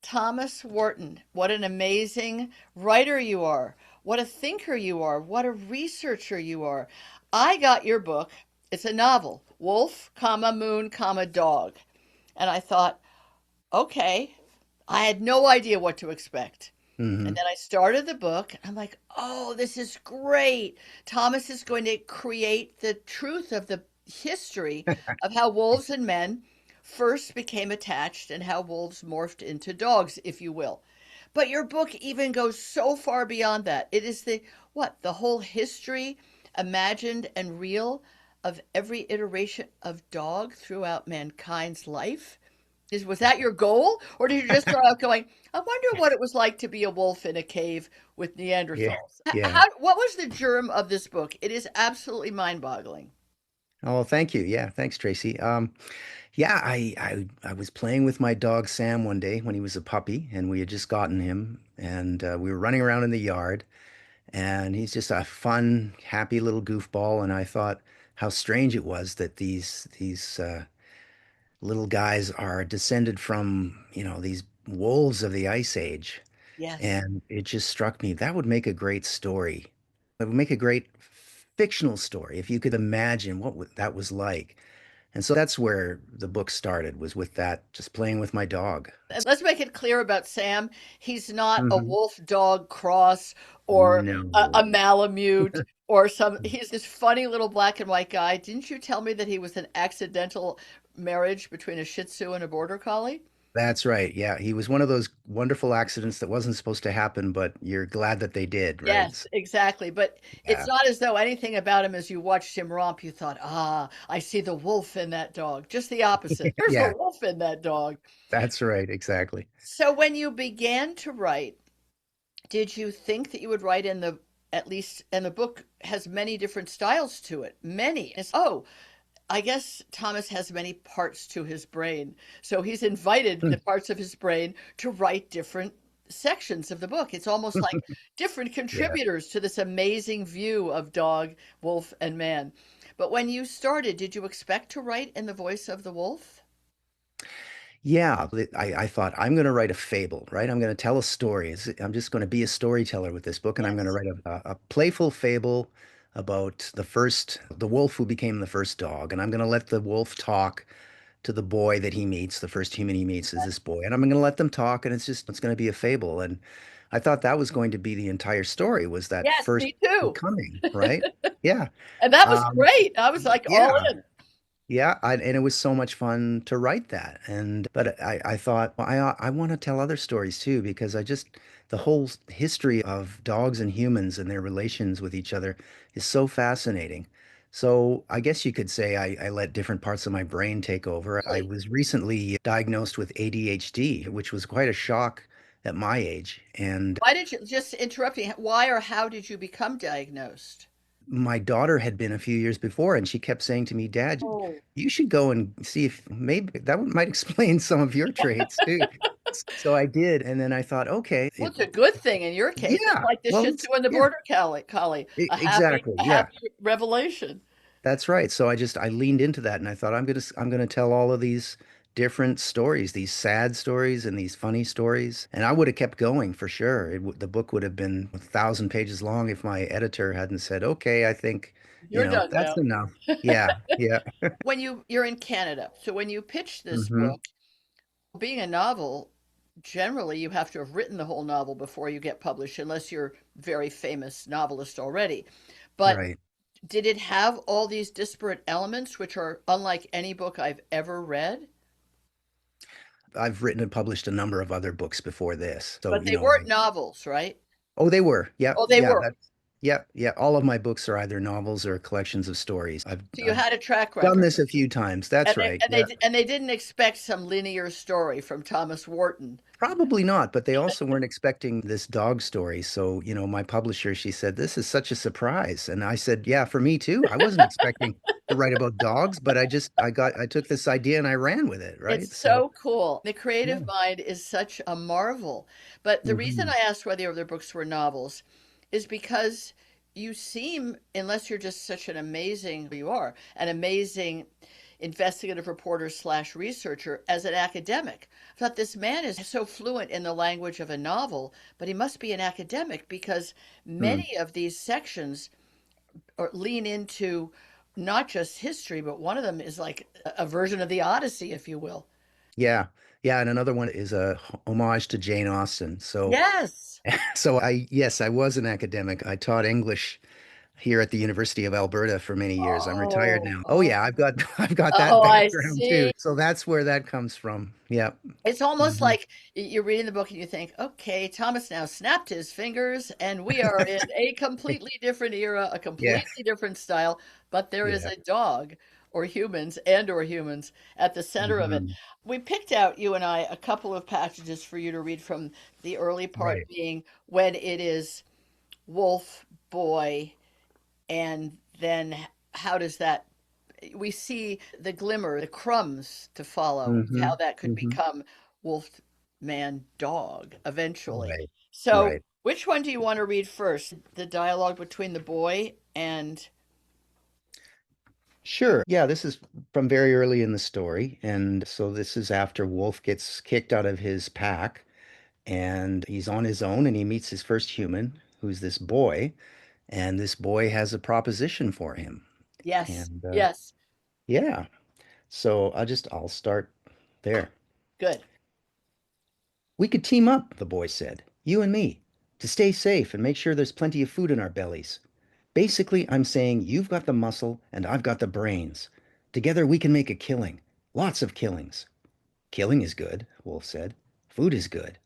Thomas Wharton, what an amazing writer you are. What a thinker you are. What a researcher you are. I got your book. It's a novel, Wolf, comma, Moon, comma, Dog. And I thought, okay, I had no idea what to expect. And Hmm. then I started the book, and I'm like, oh, this is great. Thomas is going to create the truth of the history of how wolves and men first became attached and how wolves morphed into dogs, if you will. But your book even goes so far beyond that. It is the whole history, imagined and real, of every iteration of dog throughout mankind's life. Was that your goal? Or did you just start out going, I wonder what it was like to be a wolf in a cave with Yeah, Neanderthals? yeah. What was the germ of this book? It is absolutely mind-boggling. Oh, thank you. Yeah, thanks, Tracy. Yeah, I was playing with my dog Sam one day when he was a puppy, and we had just gotten him, and we were running around in the yard, and he's just a fun, happy little goofball. And I thought how strange it was that these little guys are descended from, these wolves of the Ice Age. Yes. And it just struck me that would make a great story. It would make a great fictional story if you could imagine what that was like. And so that's where the book started, was with that, just playing with my dog. And let's make it clear about Sam. He's not a Hmm. wolf dog cross or a No. Malamute or he's this funny little black and white guy. Didn't you tell me that he was an accidental marriage between a Shih Tzu and a Border Collie? That's right. Yeah, he was one of those wonderful accidents that wasn't supposed to happen, but you're glad that they did, right? Yes, exactly. But it's Yeah. not as though anything about him as you watched him romp, you thought, I see the wolf in that dog. Just the opposite. There's a Yeah, wolf in that dog. that's right. Exactly. So when you began to write, did you think that you would write at least, and the book has many different styles to it, many. I guess Thomas has many parts to his brain. So he's invited the parts of his brain to write different sections of the book. It's almost like different Yeah. contributors to this amazing view of dog, wolf, and man. But when you started, did you expect to write in the voice of the wolf? Yeah, I thought I'm going to write a fable, right? I'm going to tell a story. I'm just going to be a storyteller with this book, and I'm going to Yes. write a playful fable about the wolf who became the first dog. And I'm going to let the wolf talk to the boy that he meets. The first human he meets is this boy. And I'm going to let them talk, and it's going to be a fable. And I thought that was going to be the entire story, was that Yes, first me too. becoming, right? Yeah. And that was Um, great. I was like all yeah. in. Yeah, and it was so much fun to write that. But I thought, well, I want to tell other stories too, because the whole history of dogs and humans and their relations with each other is so fascinating. So I guess you could say I let different parts of my brain take over. I Really? was recently diagnosed with ADHD, which was quite a shock at my age. And Why did you just interrupt me? Why or how did you become diagnosed? my daughter had been a few years before, and she kept saying to me, Dad, Oh, you should go and see if maybe might explain some of your traits too. So I did, and then I thought, okay, well, it's a good thing in your case. It's yeah, like the well, Shih it's Tzu and the yeah, Border Collie, exactly, a yeah, happy revelation. that's right. So I leaned into that, and I thought I'm gonna tell all of these different stories, these sad stories and these funny stories, and I would have kept going for sure. The book would have been 1,000 pages long if my editor hadn't said, okay, I think, You're done that's now. enough. Yeah, yeah. When you're in Canada, so when you pitched this Hmm. book, being a novel, generally you have to have written the whole novel before you get published, unless you're a very famous novelist already. But Right. did it have all these disparate elements, which are unlike any book I've ever read? I've written and published a number of other books before this. So, But they weren't novels, right? oh, they were. Yeah, Oh, they yeah, were. yeah. All of my books are either novels or collections of stories. So you I've had a track done record. this a few times. That's right. Yeah. And they didn't expect some linear story from Thomas Wharton. Probably not, but they also weren't expecting this dog story. So, my publisher, she said, "This is such a surprise." And I said, "Yeah, for me too. I wasn't expecting to write about dogs, but I took this idea and I ran with it, It's right?" So, so cool. The creative yeah. mind is such a marvel. But the reason Hmm. I asked whether your other books were novels is because you seem, unless you're just such an amazing, you are an amazing investigative reporter slash researcher as an academic. I thought this man is so fluent in the language of a novel, but he must be an academic because Hmm. many of these sections lean into not just history, but one of them is like a version of the Odyssey, if you will. Yeah. Yeah. And another one is a homage to Jane Austen. So, Yes. yes, I was an academic. I taught English here at the University of Alberta for many years. I'm retired Oh, now. Oh oh, yeah, I've got that oh, I background see. too. So that's where that comes from. Yeah. It's almost Hmm. like you're reading the book and you think, okay, Thomas now snapped his fingers, and we are in a completely different era, a Yeah. completely different style, but there is Yeah. a dog or humans at the center of it. Hmm. We picked out, you and I, a couple of passages for you to read from the early part Right. being when it is wolf, boy, and then how does that we see the glimmer, the crumbs to follow, Hmm. how that could Hmm. become wolf, man, dog eventually. Right. So, Right. which one do you want to read first? The dialogue between the boy and Sure. Yeah, this is from very early in the story. And so this is after Wolf gets kicked out of his pack and he's on his own and he meets his first human, who's this boy. And this boy has a proposition for him. yes, And yes, yeah, so I'll start there. good. We could team up, the boy said, you and me, to stay safe and make sure there's plenty of food in our bellies. Basically, I'm saying you've got the muscle and I've got the brains. Together we can make a killing. Lots of killings. Killing is good, Wolf said. Food is good.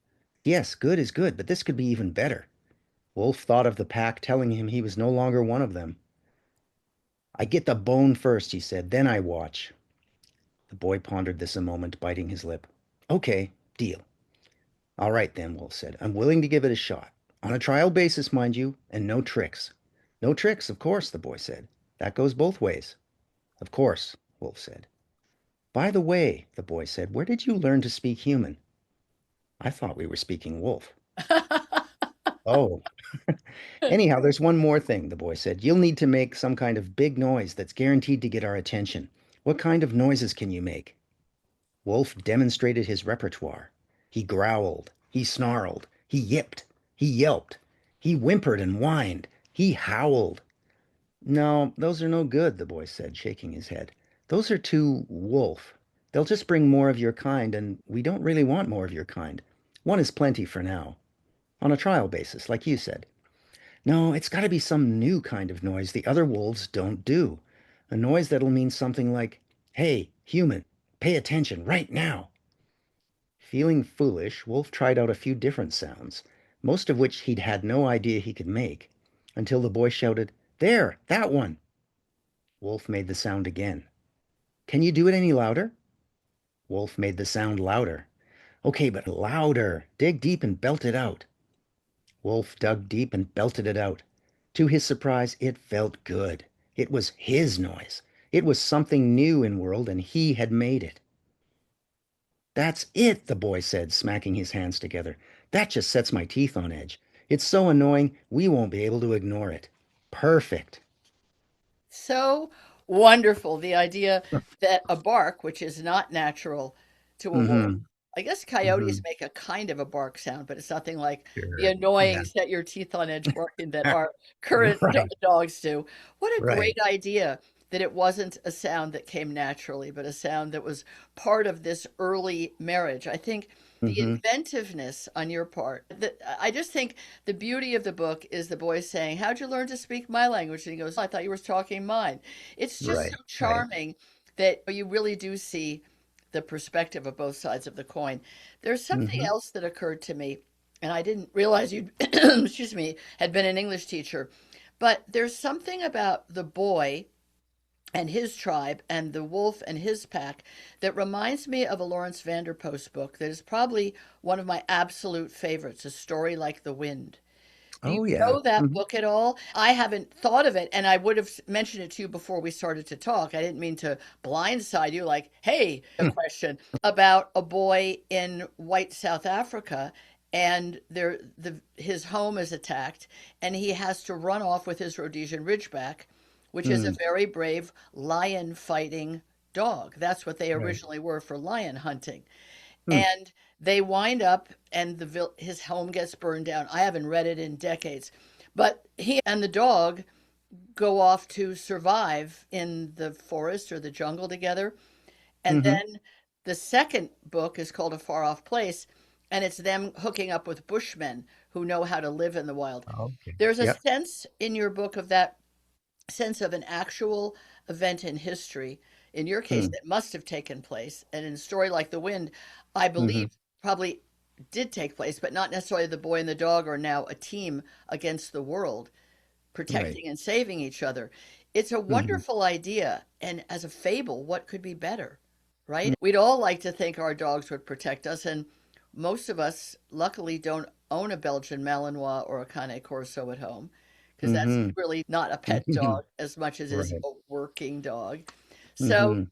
Yes, good is good, but this could be even better. Wolf thought of the pack telling him he was no longer one of them. I get the bone first, he said, then I watch. The boy pondered this a moment, biting his lip. Okay, deal. All right then, Wolf said. I'm willing to give it a shot. On a trial basis, mind you, and no tricks. No tricks, of course, the boy said. That goes both ways. Of course, Wolf said. By the way, the boy said, where did you learn to speak human? I thought we were speaking wolf. Oh, anyhow, there's one more thing, the boy said. You'll need to make some kind of big noise that's guaranteed to get our attention. What kind of noises can you make? Wolf demonstrated his repertoire. He growled, he snarled, he yipped, he yelped, he whimpered and whined, he howled. No, those are no good, the boy said, shaking his head. Those are too wolf. They'll just bring more of your kind, and we don't really want more of your kind. One is plenty for now. On a trial basis, like you said. No, it's got to be some new kind of noise the other wolves don't do. A noise that'll mean something like, hey, human, pay attention right now. Feeling foolish, Wolf tried out a few different sounds, most of which he'd had no idea he could make, until the boy shouted, there, that one. Wolf made the sound again. Can you do it any louder? Wolf made the sound louder. Okay, but louder. Dig deep and belt it out. Wolf dug deep and belted it out. To his surprise, it felt good. It was his noise. It was something new in world, and he had made it. That's it, the boy said, smacking his hands together. That just sets my teeth on edge. It's so annoying, we won't be able to ignore it. Perfect. So wonderful. The idea that a bark, which is not natural to a wolf, Mm-hmm. I guess Mm-hmm. coyotes make a kind of a bark sound, but it's nothing like the Sure. Yeah. annoying set your teeth on edge barking that our current Right. dogs do. What a Right. great idea that it wasn't a sound that came naturally, but a sound that was part of this early marriage. I think the Mm-hmm. inventiveness on your part, I just think the beauty of the book is the boy saying, how'd you learn to speak my language? And he goes, I thought you were talking mine. It's just so Right. Right. charming that you really do see the perspective of both sides of the coin. There's something Mm-hmm. else that occurred to me, and I didn't realize you, excuse me, had been an English teacher. But there's something about the boy and his tribe and the wolf and his pack that reminds me of a Lawrence Vanderpost book that is probably one of my absolute favorites, A Story Like the Wind. Do you Oh yeah. know that Mm-hmm. book at all? I haven't thought of it, and I would have mentioned it to you before we started to talk. I didn't mean to blindside you, like, hey, a question about a boy in white South Africa, and his home is attacked, and he has to run off with his Rhodesian Ridgeback, which is a Mm. very brave lion fighting dog. That's what they Right. originally were for lion hunting. Hmm. And they wind up, and his home gets burned down. I haven't read it in decades, but he and the dog go off to survive in the forest or the jungle together. And Mm-hmm. then the second book is called A Far Off Place, and it's them hooking up with bushmen who know how to live in the wild. Okay. There's a Yep. sense in your book of that sense of an actual event in history, in your case, Hmm. that must have taken place. And in a story like The Wind, I Mm-hmm. believe probably did take place, but not necessarily the boy and the dog are now a team against the world, Right. protecting and saving each other. It's a Mm-hmm. wonderful idea. And as a fable, what could be better, right? We'd all like to think our dogs would protect us. And most of us, luckily, don't own a Belgian Malinois or a Cane Corso at home because that's Mm-hmm. really not a pet Mm-hmm. dog as much as it is Right. a working dog. So, Mm-hmm.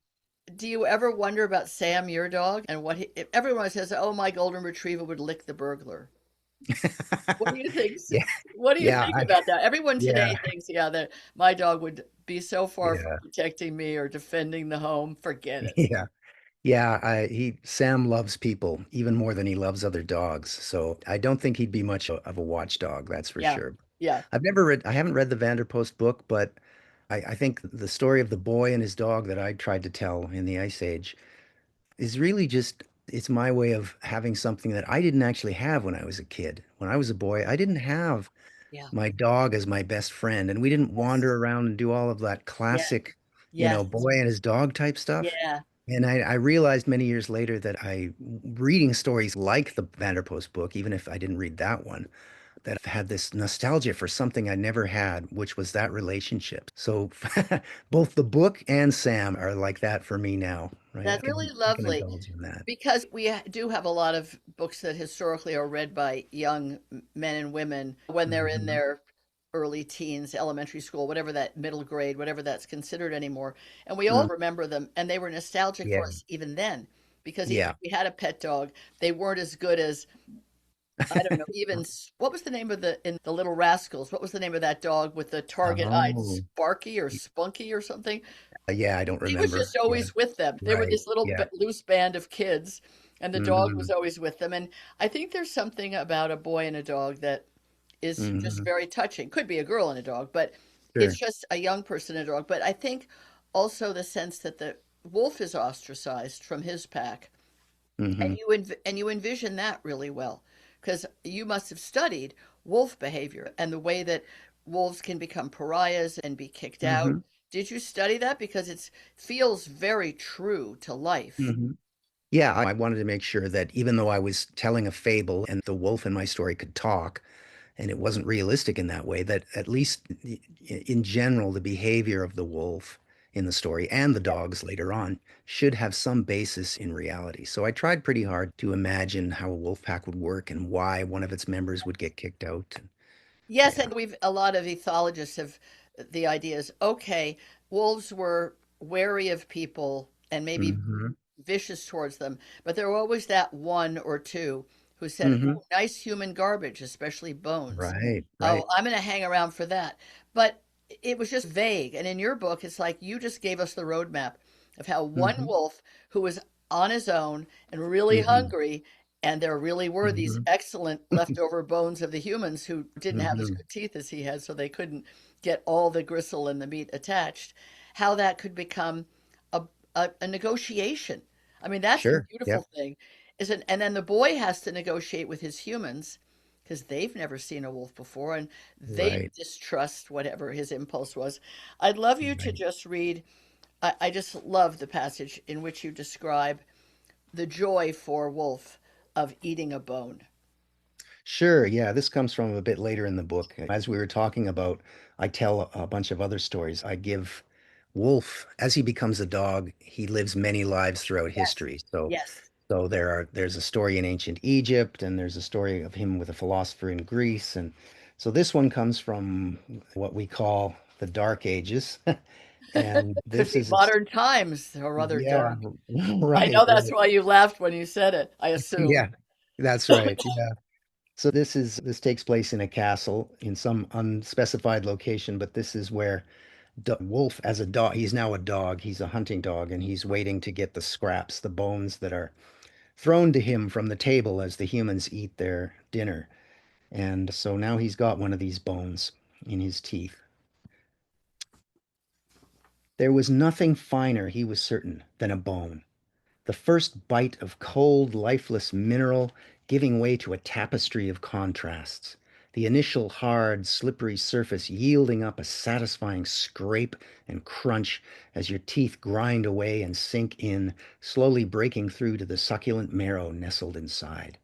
do you ever wonder about Sam, your dog, and what everyone says, "Oh, my golden retriever would lick the burglar." What do you think? Yeah. What do you Yeah. think about that? Everyone Yeah. today thinks, yeah, that my dog would be so far from Yeah. protecting me or defending the home. Forget it. Yeah. Yeah. Sam loves people even more than he loves other dogs. So I don't think he'd be much of a watchdog, that's for Yeah, sure. yeah, I haven't read the Vanderpost book, but I think the story of the boy and his dog that I tried to tell in the Ice Age is really just, it's my way of having something that I didn't actually have when I was a kid. When I was a boy, I didn't have yeah. my dog as my best friend, and we didn't Yes, wander around and do all of that yes, classic, yes, boy and his dog type stuff. yeah. And I realized many years later that reading stories like the Vanderpost book, even if I didn't read that one, that I've had this nostalgia for something I never had, which was that relationship. So both the book and Sam are like that for me now, right? That's really I can lovely indulge in that. because do have a lot of books that historically are read by young men and women when they're in Hmm. their early teens, elementary school, whatever that middle grade, whatever that's considered anymore. And we all Mm, remember them, and they were nostalgic for yeah. us even then because even Yeah. if we had a pet dog, they weren't as good as I don't know, even what was the name of the in the Little Rascals? What was the name of that dog with the target eyed Oh, Sparky or Spunky or something? yeah, I don't He was remember. just Yeah. always with them. They were Right. this little Yeah. loose band of kids, and the dog was Hmm. always with them. And I think there's something about a boy and a dog that is just Hmm. very touching. Could be a girl and a dog, but it's Sure. just a young person and a dog. But I think also the sense that the wolf is ostracized from his pack, and Hmm. you envision that really well because you must have studied wolf behavior and the way that wolves can become pariahs and be kicked out. Hmm. Did you study that? Because it feels very true to life. Hmm. Yeah, I wanted to make sure that even though I was telling a fable and the wolf in my story could talk, and it wasn't realistic in that way, that at least in general, the behavior of the wolf in the story and the dogs later on should have some basis in reality. So I tried pretty hard to imagine how a wolf pack would work and why one of its members would get kicked out. Yes, Yeah. and we've a lot of ethologists have the ideas, okay, wolves were wary of people and maybe Hmm. vicious towards them, but there were always that one or two who said, Hmm. "Oh, nice human garbage, especially bones. Right, Oh, right. I'm going to hang around for that." But it was just vague. And in your book, it's like you just gave us the roadmap of how one Hmm. wolf who was on his own and really Hmm. hungry, and there really were these Hmm. excellent leftover bones of the humans who didn't have as Hmm. good teeth as he had, so they couldn't get all the gristle and the meat attached, how that could become a, a negotiation. I mean, that's the Sure. beautiful Yep. thing, isn't? And then the boy has to negotiate with his humans because they've never seen a wolf before and they Right. distrust whatever his impulse was. I'd love you to Right. just read. I just love the passage in which you describe the joy for Wolf of eating a bone. Sure. Yeah, this comes from a bit later in the book. As we were talking about, I tell a bunch of other stories. I give Wolf, as he becomes a dog, he lives many lives throughout Yes, history. So, yes. there's a story in ancient Egypt, and there's a story of him with a philosopher in Greece, and so this one comes from what we call the Dark Ages, and Could this be is modern times or rather yeah, dark. I right, know that's right, why you laughed when you said it, I assume. yeah, that's right. Yeah. So this takes place in a castle in some unspecified location, but this is where Wolf as a dog, he's now a dog. He's a hunting dog, and he's waiting to get the scraps, the bones that are thrown to him from the table as the humans eat their dinner. And so now he's got one of these bones in his teeth. There was nothing finer, he was certain, than a bone. The first bite of cold, lifeless mineral giving way to a tapestry of contrasts. The initial hard, slippery surface yielding up a satisfying scrape and crunch as your teeth grind away and sink in, slowly breaking through to the succulent marrow nestled inside.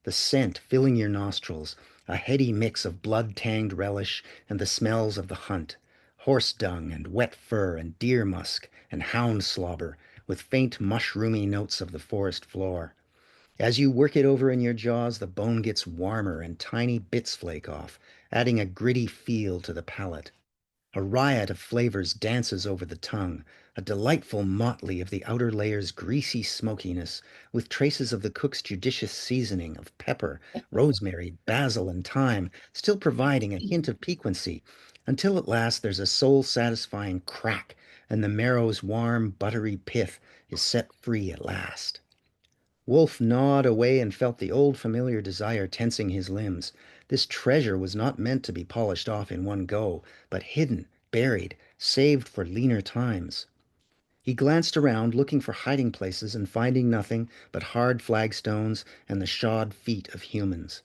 The scent filling your nostrils, a heady mix of blood-tanged relish and the smells of the hunt, horse dung and wet fur and deer musk and hound slobber, with faint mushroomy notes of the forest floor. As you work it over in your jaws, the bone gets warmer and tiny bits flake off, adding a gritty feel to the palate. A riot of flavors dances over the tongue, a delightful motley of the outer layer's greasy smokiness, with traces of the cook's judicious seasoning of pepper, rosemary, basil, and thyme, still providing a hint of piquancy, until at last there's a soul-satisfying crack, and the marrow's warm, buttery pith is set free at last. Wolf gnawed away and felt the old familiar desire tensing his limbs. This treasure was not meant to be polished off in one go, but hidden, buried, saved for leaner times. He glanced around, looking for hiding places and finding nothing but hard flagstones and the shod feet of humans.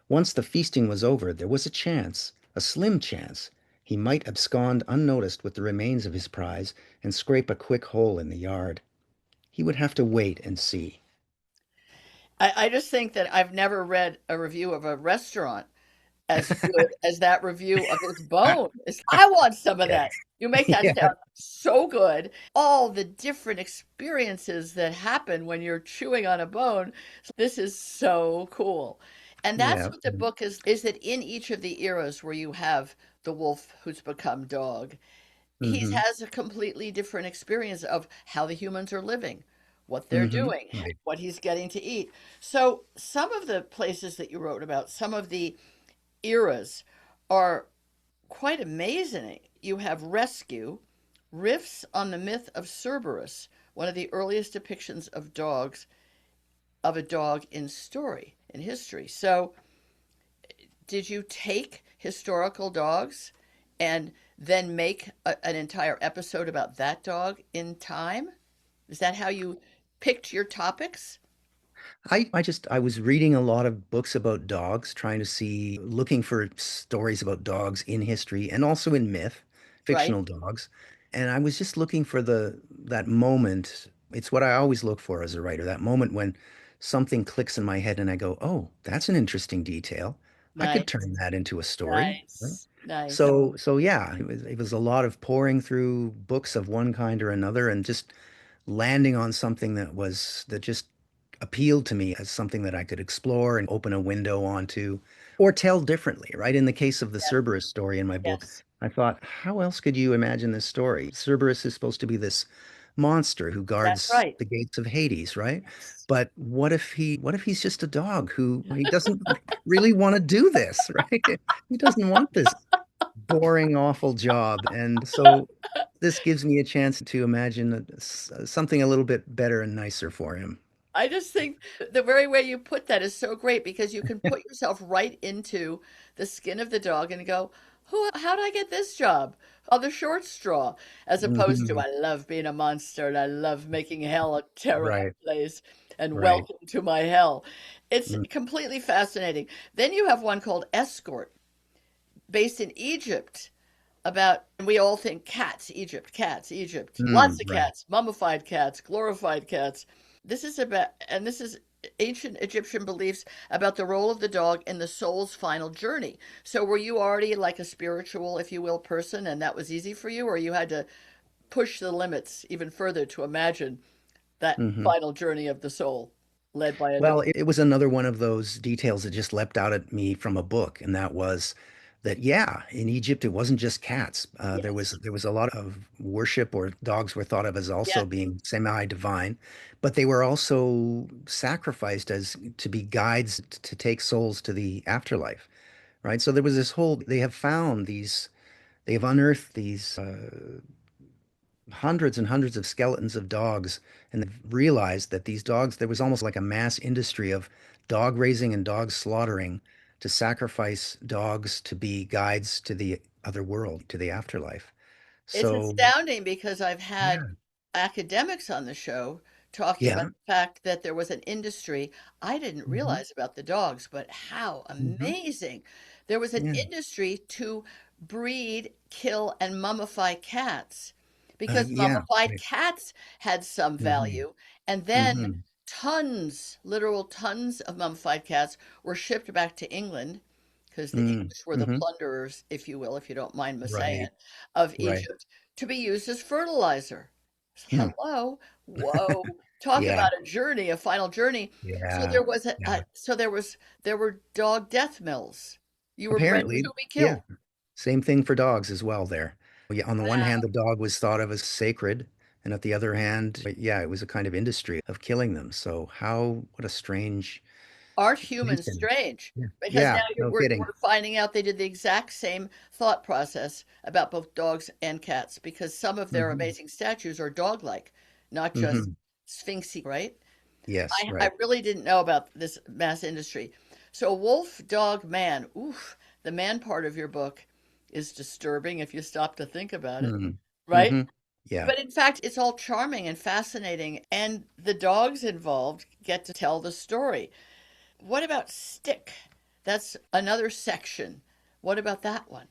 Once the feasting was over, there was a chance, a slim chance. He might abscond unnoticed with the remains of his prize and scrape a quick hole in the yard. He would have to wait and see. I just think that I've never read a review of a restaurant as good as that review of his bone. I want some of Okay. that. You make that Yeah. sound so good. All the different experiences that happen when you're chewing on a bone. This is so cool. And that's Yeah. what the book is that in each of the eras where you have the wolf who's become dog, he Mm-hmm. has a completely different experience of how the humans are living, what they're Mm-hmm. doing, Right. what he's getting to eat. So some of the places that you wrote about, some of the eras are quite amazing. You have Rescue, riffs on the myth of Cerberus, one of the earliest depictions of a dog in story, in history. So, did you take historical dogs and then make an entire episode about that dog in time? Is that how you picked your topics? I was reading a lot of books about dogs, trying to see, looking for stories about dogs in history and also in myth, Right? fictional dogs. And I was just looking for that moment. It's what I always look for as a writer, that moment when something clicks in my head and I go, "Oh, that's an interesting detail. I could Nice, turn that into a story." Right? nice, nice. So yeah, it was a lot of poring through books of one kind or another and just landing on something that just appealed to me as something that I could explore and open a window onto or tell differently, right? In the case of the Yes, Cerberus story in my book, yes, I thought, how else could you imagine this story? Cerberus is supposed to be this monster who that's guards right. the gates of Hades, right? Yes. But what if he's just a dog who he doesn't really want to do this, right? He doesn't want this boring, awful job. And so this gives me a chance to imagine something a little bit better and nicer for him. I just think the very way you put that is so great because you can put yourself right into the skin of the dog and go, how did I get this job? Oh, the short straw, as opposed to Mhm. I love being a monster and I love making hell a terrible Right, place and right. welcome to my hell. It's Mm, completely fascinating. Then you have one called Escort, based in Egypt, about, and we all think cats, Egypt, lots of right. cats, mummified cats, glorified cats. This is ancient Egyptian beliefs about the role of the dog in the soul's final journey. So, were you already like a spiritual, if you will, person, and that was easy for you, or you had to push the limits even further to imagine that Hmm. final journey of the soul led by a dog? Well, it was another one of those details that just leapt out at me from a book, and that was that, yeah, in Egypt it wasn't just cats. Yes, There was a lot of worship, or dogs were thought of as also yes, being semi-divine, but they were also sacrificed as to be guides to take souls to the afterlife, right? So there was this whole, they have found they've unearthed these hundreds and hundreds of skeletons of dogs, and they've realized that these dogs, there was almost like a mass industry of dog raising and dog slaughtering to sacrifice dogs to be guides to the other world, to the afterlife. It's So, astounding because I've had yeah, academics on the show talking about yeah, the fact that there was an industry I didn't hmm realize about the dogs, but how hmm amazing. There was an yeah, industry to breed, kill, and mummify cats because yeah, mummified right. cats had some hmm value. And then hmm tons, literal tons of mummified cats were shipped back to England because the mm English were the hmm plunderers, if you will, if you don't mind me saying right, it, of right. Egypt to be used as fertilizer. Hmm. Hello. Whoa. Talk Yeah, about a journey, a final journey. So yeah, there was yeah. there were dog death mills. You were bred Apparently, to be yeah. killed. Same thing for dogs as well there. Yeah, on the one hand, Wow. the dog was thought of as sacred, and at the other hand, yeah, it was a kind of industry of killing them. So what a strange Aren't humans tension. strange? Yeah, Because now yeah, no kidding. we're finding out they did the exact same thought process about both dogs and cats because some of their hmm amazing statues are dog-like, not just hmm sphinxy, right? Yes, I right. really didn't know about this mass industry. So, wolf, dog, man. Oof, the man part of your book is disturbing if you stop to think about it, hmm right? hmm Yeah, But in fact, it's all charming and fascinating, and the dogs involved get to tell the story. What about Stick? That's another section. What about that one?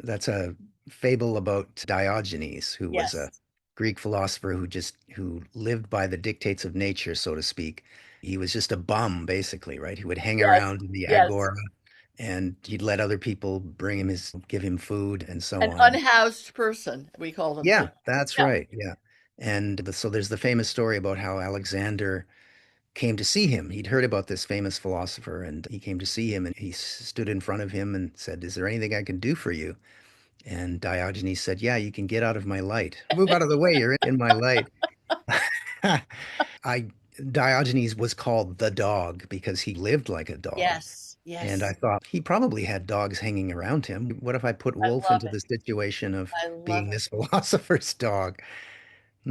that's a fable about Diogenes, who was a Yes, Greek philosopher who lived by the dictates of nature, so to speak. He was just a bum, basically, right? He would hang yes, around in the yes. agora and he'd let other people give him food and so An on. unhoused person, we call them too. Yeah, that's Yeah. right. Yeah. And so there's the famous story about how Alexander came to see him. He'd heard about this famous philosopher and he came to see him and he stood in front of him and said, "Is there anything I can do for you?" And Diogenes said, "Yeah, you can get out of my light. Move out of the way, you're in my light." I Diogenes was called the dog because he lived like a dog. Yes, And I yes. thought he probably had dogs hanging around him. What if I put I Wolf love into it. the situation of I love being it. this philosopher's dog?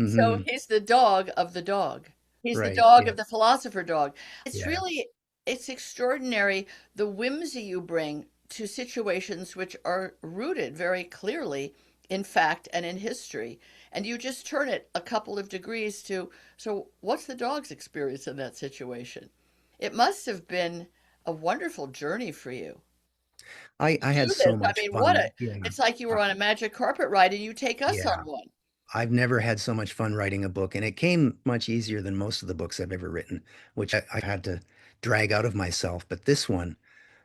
So Hmm he's the dog of the dog. He's the Right. dog Yeah. of the philosopher dog. It's Yeah. really, it's extraordinary the whimsy you bring to situations which are rooted very clearly in fact and in history. And you just turn it a couple of degrees to, so what's the dog's experience in that situation? It must have been a wonderful journey for you I to had do this. so I much mean, fun. Yeah. it's like you Uh, were on a magic carpet ride and you take us on yeah. one. I've never had so much fun writing a book, and it came much easier than most of the books I've ever written, which I had to drag out of myself. But this one,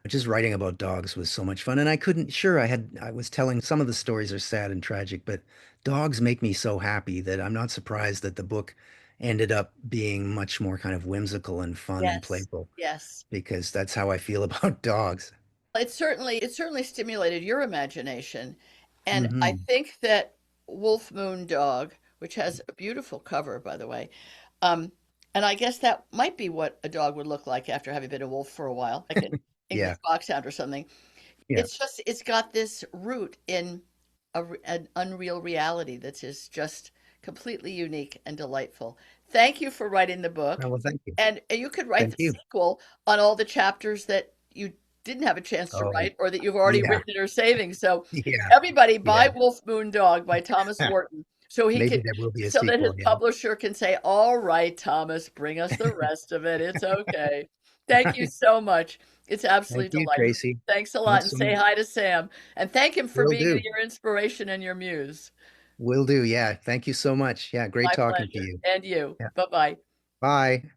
just writing about dogs was so much fun. And I couldn't, sure, I was telling some of the stories are sad and tragic, but dogs make me so happy that I'm not surprised that the book ended up being much more kind of whimsical and fun and Yes, playful yes. because that's how I feel about dogs. It certainly stimulated your imagination. And I Hmm think that Wolf Moon Dog, which has a beautiful cover, by the way, um, and I guess that might be what a dog would look like after having been a wolf for a while, like an English Yeah, foxhound or something. yeah. It's got this root in an unreal reality that is just completely unique and delightful. Thank you for writing the book. Oh, well, thank you. And you could write Thank the you. sequel on all the chapters that you didn't have a chance to Oh, write or that you've already yeah, written and are saving. So yeah, everybody yeah. buy Wolf Moon Dog by Thomas Wharton Maybe there will be a so that his sequel. Yeah. publisher can say, "All right, Thomas, bring us the rest of it. It's okay." Thank you so much. It's Thank absolutely you, delightful. Tracy. Thanks a lot Thanks and so say much. hi to Sam and thank him for Will being do. your inspiration and your muse. Will do. Yeah. Thank you so much. Yeah. Great My talking to pleasure. you. And you. Yeah. Bye-bye. Bye.